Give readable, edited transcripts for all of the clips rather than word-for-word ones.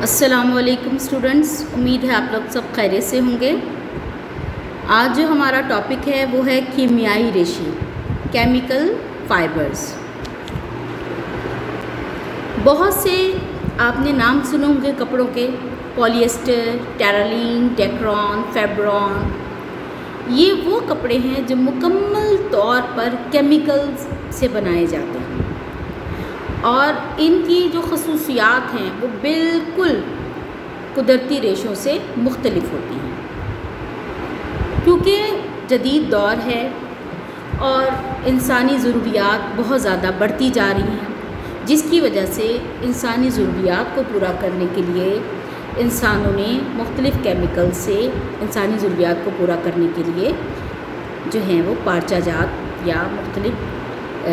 अस्सलामुअलैकुम स्टूडेंट्स, उम्मीद है आप लोग सब खैरियत से होंगे। आज जो हमारा टॉपिक है वो है कीमियाई रेशे, केमिकल फाइबर्स। बहुत से आपने नाम सुने होंगे कपड़ों के, पॉलिएस्टर, टेरालीन, टेक्रॉन, फेब्रॉन। ये वो कपड़े हैं जो मुकम्मल तौर पर केमिकल्स से बनाए जाते हैं और इनकी जो खसूसियात हैं वो बिल्कुल कुदरती रेशों से मुख्तलिफ होती हैं। क्योंकि जदीद दौर है और इंसानी ज़रूरियात बहुत ज़्यादा बढ़ती जा रही हैं, जिसकी वजह से इंसानी ज़रूरियात को पूरा करने के लिए इंसानों ने मुख्तलिफ़ केमिकल से इंसानी ज़रूरियात को पूरा करने के लिए जो हैं वो पारचाजात या मुख्तलिफ़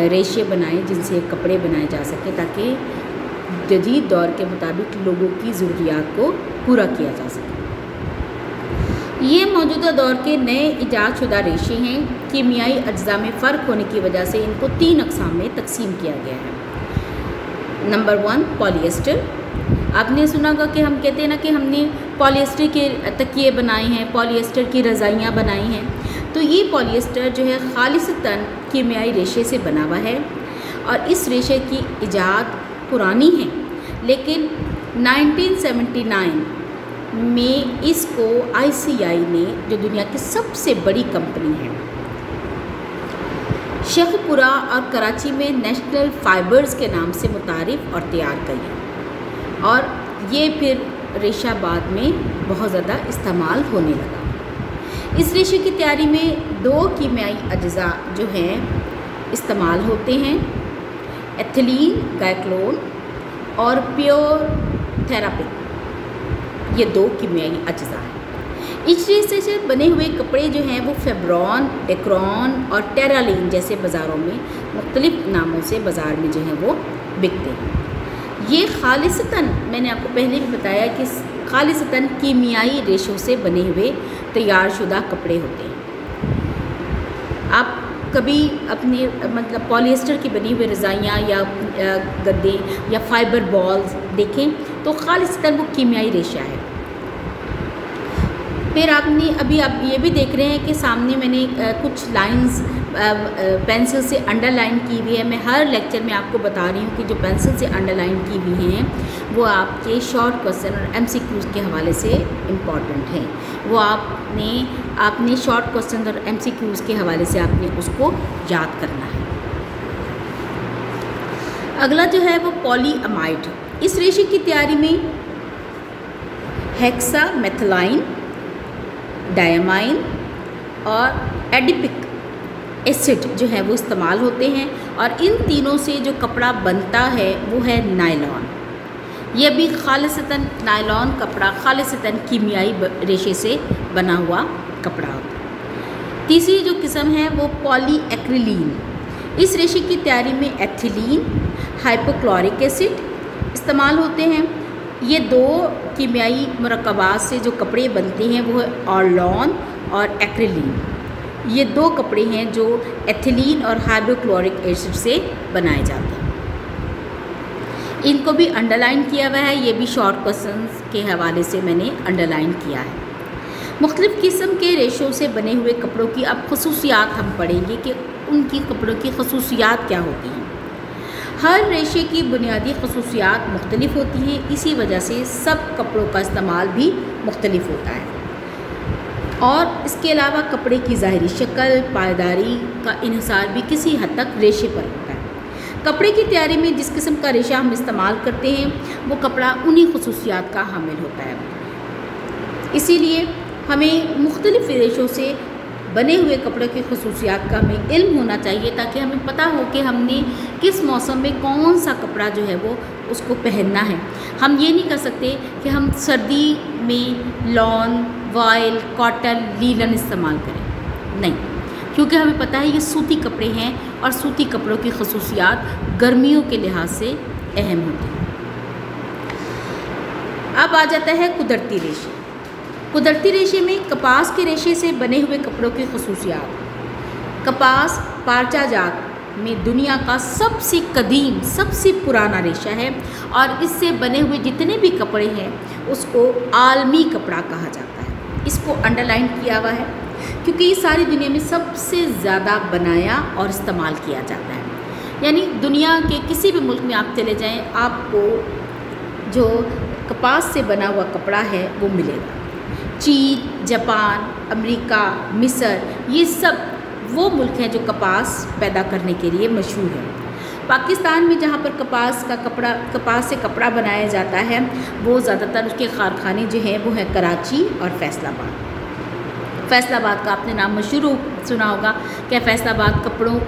रेशे बनाए जिनसे कपड़े बनाए जा सके, ताकि जदीद दौर के मुताबिक लोगों की ज़रूरियात को पूरा किया जा सके। ये मौजूदा दौर के नए ईजाद शुदा रेशे हैं। कीमियाई अज्जा में फ़र्क होने की वजह से इनको 3 अक़साम में तकसीम किया गया है। Number 1, polyester. आपने सुना होगा कि हम कहते हैं ना कि हमने पॉलिएस्टर के तकिए बनाए हैं, पॉलिएस्टर की रज़ाइयाँ बनाई हैं। तो ये पॉलिएस्टर जो है खालिसतन कीमियाई रेशे से बना हुआ है और इस रेशे की इजाद पुरानी है, लेकिन 1979 में इसको ICI ने, जो दुनिया की सबसे बड़ी कंपनी है, शेखपुरा और कराची में नेशनल फाइबर्स के नाम से मुतारिफ और तैयार की और ये फिर रेशा बाद में बहुत ज़्यादा इस्तेमाल होने लगा। इस रेशे की तैयारी में 2 कीमियाई अज्जा जो हैं इस्तेमाल होते हैं, एथिलीन ग्लाइकोल और प्योर थेरापिक। ये 2 कीमियाई अज्जा हैं। इस रेशे से बने हुए कपड़े जो हैं वो फेब्रॉन, टेक्रॉन और टेरालीन जैसे बाज़ारों में मुख्तलिफ़ नामों से बाज़ार में जो है वो बिकते हैं। ये खालिसतन, मैंने आपको पहले भी बताया कि खालिसतन कीमियाई रेशों से बने हुए तैयार शुदा कपड़े होते हैं। आप कभी अपने मतलब पॉलिएस्टर की बनी हुई रज़ाइयाँ या गद्दे या फाइबर बॉल्स देखें तो खालिसतन वो कीमियाई रेशा है। फिर आपने अभी आप ये भी देख रहे हैं कि सामने मैंने कुछ लाइंस पेंसिल से अंडरलाइन की हुई है। मैं हर लेक्चर में आपको बता रही हूँ कि जो पेंसिल से अंडरलाइन की हुई हैं वो आपके शॉर्ट क्वेश्चन और MCQs के हवाले से इम्पॉर्टेंट हैं। वो आपने शॉर्ट क्वेश्चन और MCQs के हवाले से आपने उसको याद करना है। अगला जो है वो पॉलीअमाइड। इस रेशे की तैयारी में हेक्सामेथिलाइन, डायमाइन और एडिपिक एसिड जो है वो इस्तेमाल होते हैं और इन तीनों से जो कपड़ा बनता है वो है नायलॉन। ये भी खालिसतन नायलॉन कपड़ा खालिसतन कीमियाई रेशे से बना हुआ कपड़ा होता है। तीसरी जो किस्म है वो पॉलीएक्रिलीन। इस रेशे की तैयारी में एथिलीन, हाइपोक्लोरिक एसिड इस्तेमाल होते हैं। ये 2 कीमियाई मरकबात से जो कपड़े बनते हैं वो है ऑर्लॉन और एक्रिलीन। ये 2 कपड़े हैं जो एथिलीन और हाइड्रोक्लोरिक एसिड से बनाए जाते हैं। इनको भी अंडरलाइन किया हुआ है, ये भी शॉर्ट क्वेश्चंस के हवाले से मैंने अंडरलाइन किया है। मुख्तलिफ़ किस्म के रेशों से बने हुए कपड़ों की अब खसूसियात हम पढ़ेंगे कि उनकी कपड़ों की खसूसियात क्या होती हैं। हर रेशे की बुनियादी खसूसियात मुख्तलिफ़ होती हैं, इसी वजह से सब कपड़ों का इस्तेमाल भी मुख्तलिफ होता है और इसके अलावा कपड़े की ज़ाहिरी शक्ल, पायदारी का इन्हिसार भी किसी हद तक रेशे पर होता है। कपड़े की तैयारी में जिस किस्म का रेशा हम इस्तेमाल करते हैं वो कपड़ा उन्हीं खसूसियात का हामिल होता है। इसीलिए हमें मुख्तलिफ़ रेशों से बने हुए कपड़े की खसूसियात का हमें इल्म होना चाहिए, ताकि हमें पता हो कि हमने किस मौसम में कौन सा कपड़ा जो है वो उसको पहनना है। हम ये नहीं कर सकते कि हम सर्दी में लॉन, वॉयल, कॉटन, लीलन इस्तेमाल करें, नहीं, क्योंकि हमें पता है ये सूती कपड़े हैं और सूती कपड़ों की खसूसियात गर्मियों के लिहाज से अहम होती हैं। अब आ जाता है कुदरती रेशे। कुदरती रेशे में कपास के रेशे से बने हुए कपड़ों की खसूसियात। कपास पारचाजात में दुनिया का सबसे कदीम, सबसे पुराना रेशा है और इससे बने हुए जितने भी कपड़े हैं उसको आलमी कपड़ा कहा जाता है। इसको अंडरलाइन किया हुआ है क्योंकि ये सारी दुनिया में सबसे ज़्यादा बनाया और इस्तेमाल किया जाता है। यानी दुनिया के किसी भी मुल्क में आप चले जाएं, आपको जो कपास से बना हुआ कपड़ा है वो मिलेगा। चीन, जापान, अमेरिका, मिस्र, ये सब वो मुल्क हैं जो कपास पैदा करने के लिए मशहूर है। पाकिस्तान में जहाँ पर कपास से कपड़ा बनाया जाता है वो ज़्यादातर उसके कारखाने जो हैं वो हैं कराची और फैसलाबाद। फैसलाबाद का आपने नाम मशहूर सुना होगा कि फैसलाबाद कपड़ों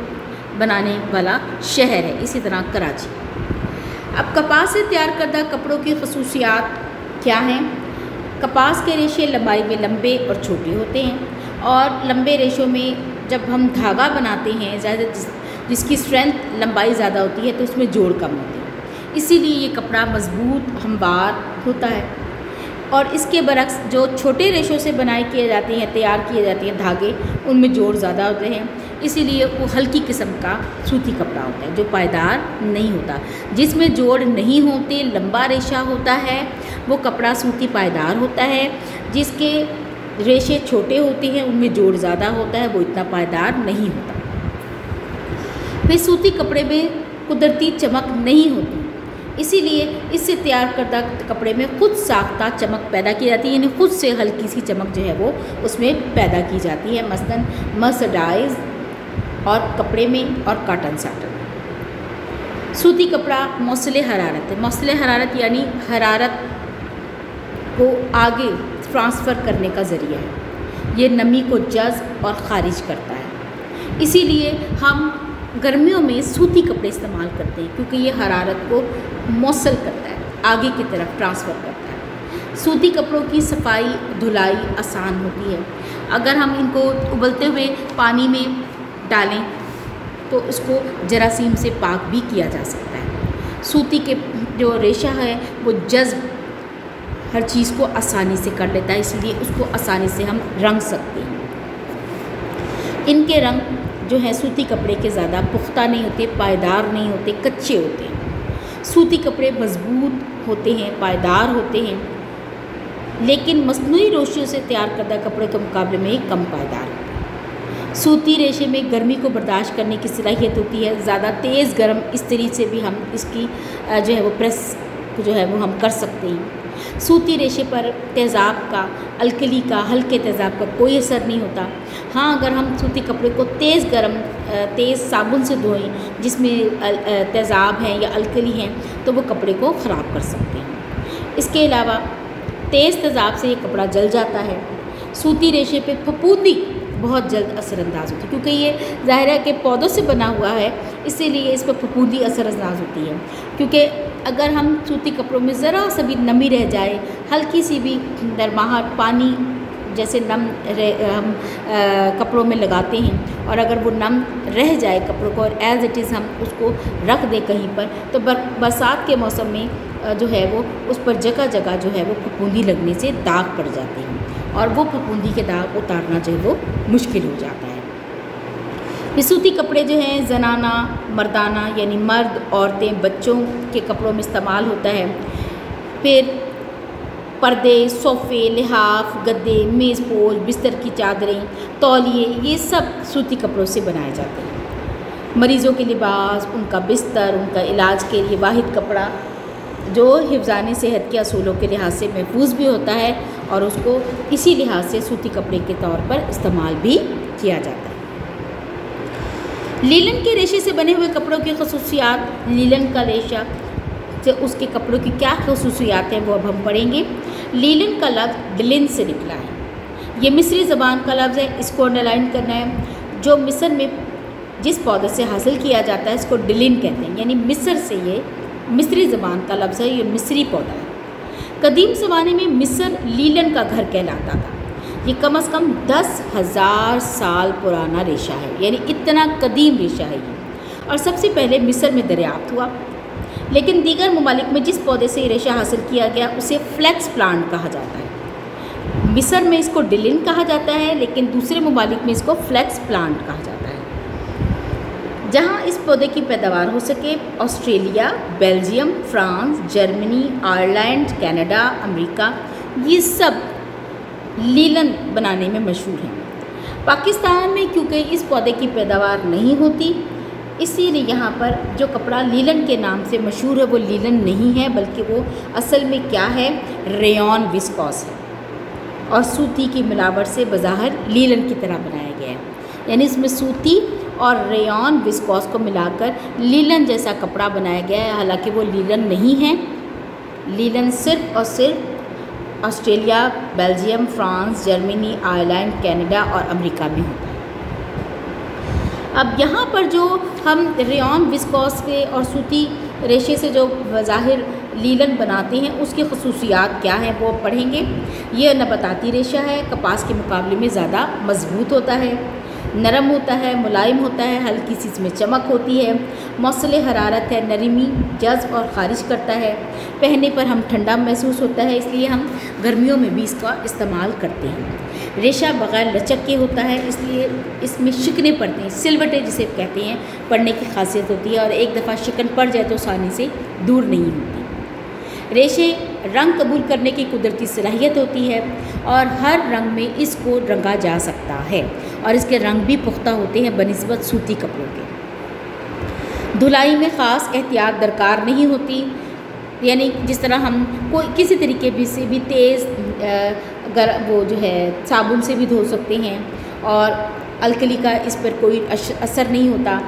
बनाने वाला शहर है, इसी तरह कराची। अब कपास से तैयार करदा कपड़ों की खसूसियात क्या हैं? कपास के रेशे लंबाई में लंबे और छोटे होते हैं और लंबे रेशों में जब हम धागा बनाते हैं ज़्यादा जिसकी स्ट्रेंथ लंबाई ज़्यादा होती है तो उसमें जोड़ कम होते हैं, इसीलिए ये कपड़ा मजबूत, हमवार होता है। और इसके बरक्स जो छोटे रेशों से तैयार किए जाते हैं धागे, उनमें जोड़ ज़्यादा होते हैं, इसीलिए वो हल्की किस्म का सूती कपड़ा होता है जो पायदार नहीं होता। जिसमें जोड़ नहीं होते, लंबा रेशा होता है, वो कपड़ा सूती पायदार होता है। जिसके रेशे छोटे होते हैं उनमें जोड़ ज़्यादा होता है, वो इतना पायदार नहीं होता। फिर सूती कपड़े में कुदरती चमक नहीं होती, इसीलिए इससे तैयार करदा कपड़े में खुद साख्ता चमक पैदा की जाती है, यानी खुद से हल्की सी चमक जो है वो उसमें पैदा की जाती है, मसलन मर्सराइज और कपड़े में और कॉटन साटन। सूती कपड़ा मौसले हरारत है। मौसले हरारत यानी हरारत को आगे ट्रांसफ़र करने का ज़रिया है। ये नमी को जज़्ब और ख़ारिज करता है, इसीलिए हम गर्मियों में सूती कपड़े इस्तेमाल करते हैं क्योंकि ये हरारत को मौसल करता है, आगे की तरफ ट्रांसफ़र करता है। सूती कपड़ों की सफाई धुलाई आसान होती है। अगर हम इनको उबलते हुए पानी में डालें तो इसको जरासीम से पाक भी किया जा सकता है। सूती के जो रेशा है वो जज़्ब हर चीज़ को आसानी से कर लेता है, इसलिए उसको आसानी से हम रंग सकते हैं। इनके रंग जो है सूती कपड़े के ज़्यादा पुख्ता नहीं होते, पायदार नहीं होते, कच्चे होते हैं। सूती कपड़े मजबूत होते हैं, पायदार होते हैं, लेकिन मसनूई रेशों से तैयार करदा कपड़े के मुकाबले में ही कम पायदार होते हैं। सूती रेशे में गर्मी को बर्दाश्त करने की सलाहियत होती है। ज़्यादा तेज़ गर्म इस्त्री से भी हम इसकी जो है वो प्रेस जो है वो हम कर सकते हैं। सूती रेशे पर तेज़ाब का, अल्कली का, हल्के तेज़ाब का कोई असर नहीं होता। हाँ, अगर हम सूती कपड़े को तेज़ साबुन से धोएं जिसमें तेज़ाब हैं या अल्कली हैं तो वो कपड़े को ख़राब कर सकते हैं। इसके अलावा तेज़ तेज़ाब से ये कपड़ा जल जाता है। सूती रेशे पे फफूंदी बहुत जल्द असरअंदाज होती है क्योंकि ये ज़ाहिर है कि पौधों से बना हुआ है, इसीलिए इस पर फफूंदी असरअंदाज होती है। क्योंकि अगर हम सूती कपड़ों में ज़रा सा भी नमी रह जाए, हल्की सी भी नरमाहट, पानी जैसे हम कपड़ों में लगाते हैं और अगर वो नम रह जाए कपड़ों को और एज़ इट इज़ हम उसको रख दें कहीं पर, तो बरसात के मौसम में जो है वो उस पर जगह जगह जो है वो फफूंदी लगने से दाग पड़ जाते हैं और वो फफूंदी के दाग उतारना जो है वो मुश्किल हो जाता है। ये सूती कपड़े जो हैं जनाना, मर्दाना यानी मर्द, औरतें, बच्चों के कपड़ों में इस्तेमाल होता है। फिर पर्दे, सोफ़े, लिहाफ, गद्दे, मेज़ पोश, बिस्तर की चादरें, तौलिए, ये सब सूती कपड़ों से बनाए जाते हैं। मरीज़ों के लिबास, उनका बिस्तर, उनका इलाज के लिए वाहिद कपड़ा जो हिफ़्ज़ाने सेहत के असूलों के लिहाज से महफूज भी होता है और उसको इसी लिहाज से सूती कपड़े के तौर पर इस्तेमाल भी किया जाता है। लीलन के रेशे से बने हुए कपड़ों की खसूसियात। लीलन का रेशा से उसके कपड़ों की क्या खसूसियात हैं वो अब हम पढ़ेंगे। लीलन का लफ्ज़ डिलिन से निकला है। ये मिस्री ज़बान का लफ्ज़ है, इसको अंडरलाइन करना है। जो मिस्र में जिस पौधे से हासिल किया जाता है इसको डिलिन कहते हैं, यानी मिस्र से ये मिस्री ज़बान का लफ्ज़ है, ये मिस्री पौधा है। कदीम ज़माने में मिस्र लीलन का घर कहलाता था। ये कम से कम 10,000 साल पुराना रेशा है, यानी इतना कदीम रेशा है ये। और सबसे पहले मिस्र में दरियाफ्त हुआ, लेकिन दीगर ममालिक में जिस पौधे से ये रेशा हासिल किया गया उसे फ्लैक्स प्लांट कहा जाता है। मिस्र में इसको डिलिन कहा जाता है, लेकिन दूसरे ममालिक में इसको फ्लैक्स प्लांट कहा जाता है। जहाँ इस पौधे की पैदावार हो सके Australia, Belgium, France, Germany, Ireland, Canada, America, ये सब लीलन बनाने में मशहूर हैं। पाकिस्तान में क्योंकि इस पौधे की पैदावार नहीं होती, इसीलिए यहाँ पर जो कपड़ा लीलन के नाम से मशहूर है वो लीलन नहीं है, बल्कि वो असल में क्या है, रेयॉन विस्कोस है और सूती की मिलावट से बज़ाहिर लीलन की तरह बनाया गया है। यानी इसमें सूती और रेयॉन विस्कोस को मिलाकर लीलन जैसा कपड़ा बनाया गया है, हालांकि वो लीलन नहीं है। लीलन सिर्फ और सिर्फ Australia, Belgium, France, Germany, Ireland, Canada और अमेरिका में होता है। अब यहाँ पर जो हम रेयॉन विस्कोस के और सूती रेशे से जो बज़ाहिर लीलन बनाते हैं उसकी खसूसियात क्या हैं वो पढ़ेंगे। ये नबाताती रेशा है, कपास के मुकाबले में ज़्यादा मजबूत होता है, नरम होता है, मुलायम होता है, हल्की सी इसमें चमक होती है, मौसले हरारत है, नरमी जज्ब और ख़ारिज करता है, पहनने पर हम ठंडा महसूस होता है, इसलिए हम गर्मियों में भी इसका इस्तेमाल करते हैं। रेशा बग़ैर लचक के होता है, इसलिए इसमें शिकने पड़ते हैं, सिलवटें जिसे कहते हैं, पड़ने की खासियत होती है और एक दफ़ा शिकन पड़ जाए तो आसानी से दूर नहीं होती। रेशे रंग कबूल करने की कुदरती सलाहियत होती है और हर रंग में इसको रंगा जा सकता है और इसके रंग भी पुख्ता होते हैं बनिस्बत सूती कपड़ों के। धुलाई में ख़ास एहतियात दरकार नहीं होती, यानी जिस तरह हम कोई किसी तरीके भी से भी तेज़ वो जो है साबुन से भी धो सकते हैं और अलकली का इस पर कोई असर नहीं होता।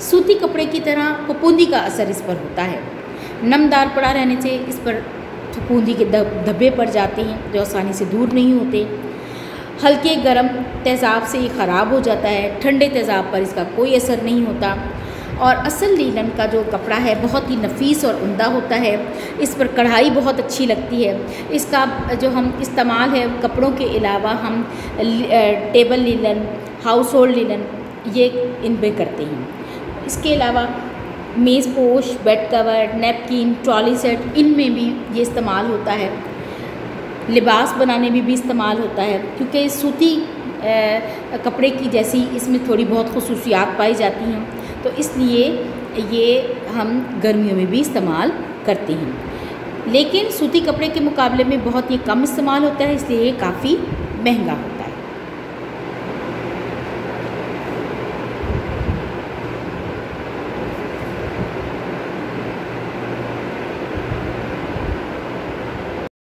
सूती कपड़े की तरह फफूंदी का असर इस पर होता है। नमदार पड़ा रहने से इस पर फफूंदी के धब्बे पड़ जाते हैं जो आसानी से दूर नहीं होते। हल्के गर्म तेज़ाब से ये ख़राब हो जाता है, ठंडे तेज़ाब पर इसका कोई असर नहीं होता। और असल लीलन का जो कपड़ा है बहुत ही नफीस और उम्दा होता है, इस पर कढ़ाई बहुत अच्छी लगती है। इसका जो हम इस्तेमाल है कपड़ों के अलावा हम table linen, household linen ये इन पे करते हैं। इसके अलावा मेज़ पोश, bed cover, napkin, trolley set, इनमें भी ये इस्तेमाल होता है। लिबास बनाने में भी इस्तेमाल होता है क्योंकि सूती कपड़े की जैसी इसमें थोड़ी बहुत खसूसियात पाई जाती हैं, तो इसलिए ये हम गर्मियों में भी इस्तेमाल करते हैं। लेकिन सूती कपड़े के मुकाबले में बहुत ही कम इस्तेमाल होता है, इसलिए ये काफ़ी महंगा होता है।